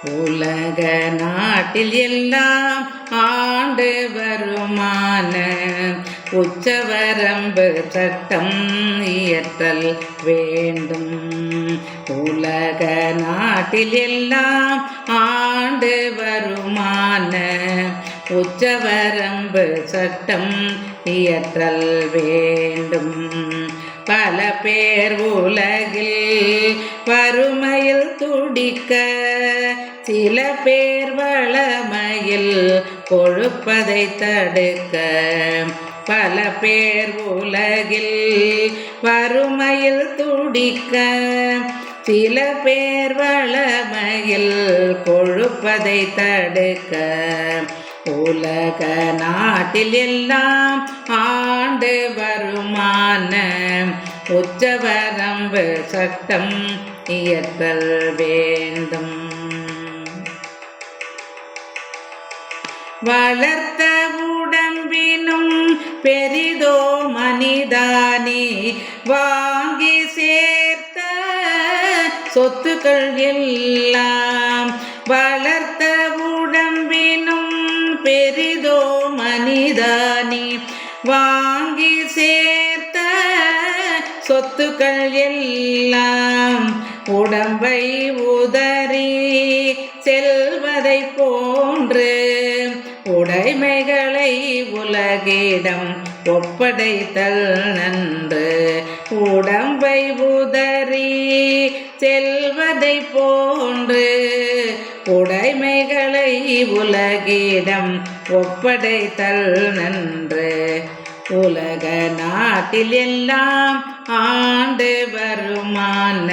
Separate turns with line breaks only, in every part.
உலக நாட்டில் எல்லாம் ஆண்டு வருமான உச்சவரம்பு சட்டம் இயற்றல் வேண்டும். உலக நாட்டில் எல்லாம் ஆண்டு வருமான உச்சவரம்பு சட்டம் இயற்றல் வேண்டும். பல பேர் உலகில் வறுமையில் துடிக்க, சில பேர் வளமையில் கொழுப்பதை தடுக்க. பல பேர் உலகில் வறுமையில் துடிக்க, சில பேர் வளமையில் கொழுப்பதை தடுக்க. உலக நாட்டில் எல்லாம் ஆண்டு வருமான உச்சவரம்பு சட்டம் இயற்றல் வேண்டும். வளர்த்த உடம்பினும் பெரிதோ மனிதானி, வாங்கி சேர்த்த சொத்துக்கள் எல்லாம். வளர்த்த உடம்பினும் பெரிதோ மனிதானி, வாங்கி சேர்த்த சொத்துக்கள் எல்லாம். உடம்பை உதறி செல்வதை போன்று உடைமைகளை உலகிடம் ஒப்படைத்தல் நன்று. உடம்பை உதறி செல்வதை போன்று உடைமைகளை உலகிடம் ஒப்படைத்தல் நன்று. உலக நாட்டில் எல்லாம் ஆண்டு வருமான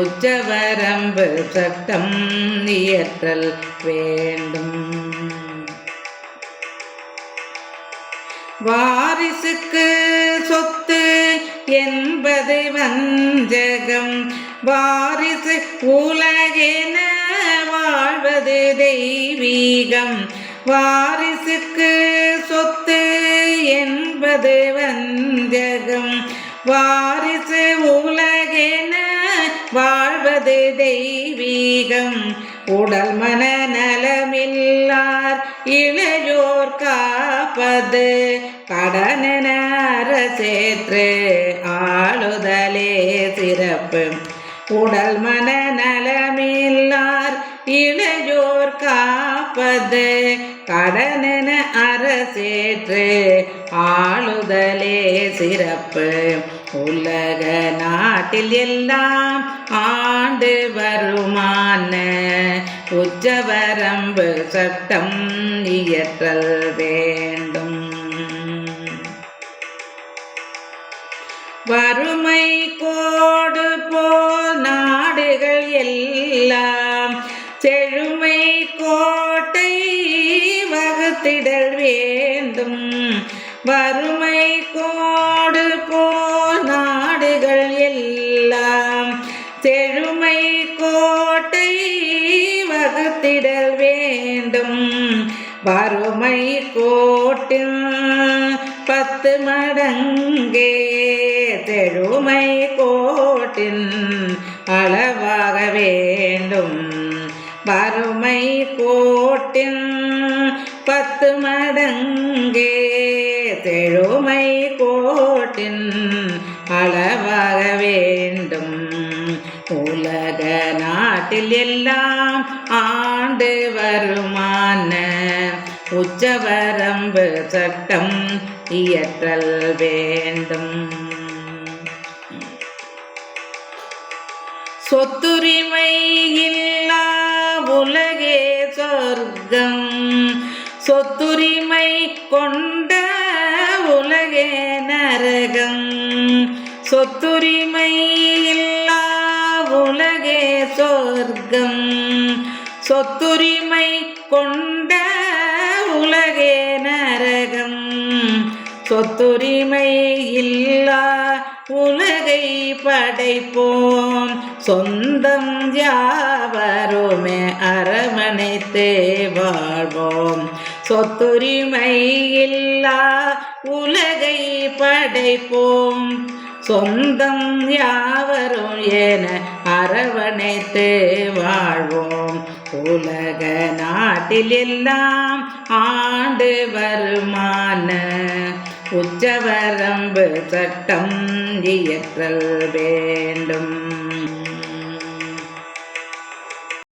உச்சவரம்பு சட்டம் இயற்றல் வேண்டும். வாரிசுக்கு சொத்து என்பது வஞ்சகம், வாரிசு உலகென வாழ்வது தெய்வீகம். வாரிசுக்கு சொத்து என்பது வஞ்சகம், வாரிசு உலகென வாழ்வது தெய்வீகம். உடல் மன நலமில்லார் இளையோர் காப்பது கடனென அரசேற்று ஆளுதலே சிறப்பு. உடல் மன நலமில்லார் இளையோர் காப்பது கடனென அரசேற்று ஆளுதலே சிறப்பு. உலக நாட்டில் எல்லாம் ஆண்டு வருமான உச்சவரம்பு சட்டம் இயற்றல் வேண்டும். வறுமை கோடு போல் நாடுகள் எல்லாம் செழுமை கோட்டை வகுத்திடல் வேண்டும். வறுமை கோடு போல் நாடுகள் எல்லாம் செழுமை கோட்டை வகுத்திடல் வேண்டும். வறுமை கோட்டில் 10 மடங்கே செழுமை கோட்டின் அளவாக வேண்டும். வறுமை கோட்டின் 10 மடங்கே செழுமை கோட்டின் அளவாக வேண்டும். உலக நாட்டில் எல்லாம் ஆண்டு வருமான உச்சவரம்பு சட்டம் இயற்றல் வேண்டும். சொத்துரிமை இல்லா உலகே சொர்க்கம், சொத்துரிமை கொண்ட உலகே நரகம். சொத்துரிமை இல்லா உலகே சொர்க்கம், சொத்துரிமை கொண்ட உலகே நரகம். சொத்துரிமை இல்லா உலகை படைப்போம், சொந்தம் யாவருமே அரவணைத்தே வாழ்வோம். சொத்துரிமை இல்லா உலகை படைப்போம், சொந்தம் யாவரும் என அரவணைத்து வாழ்வோம். உலக நாட்டில் எல்லாம் ஆண்டு வருமான உச்சவரம்பு சட்டம் இயற்றல் வேண்டும்.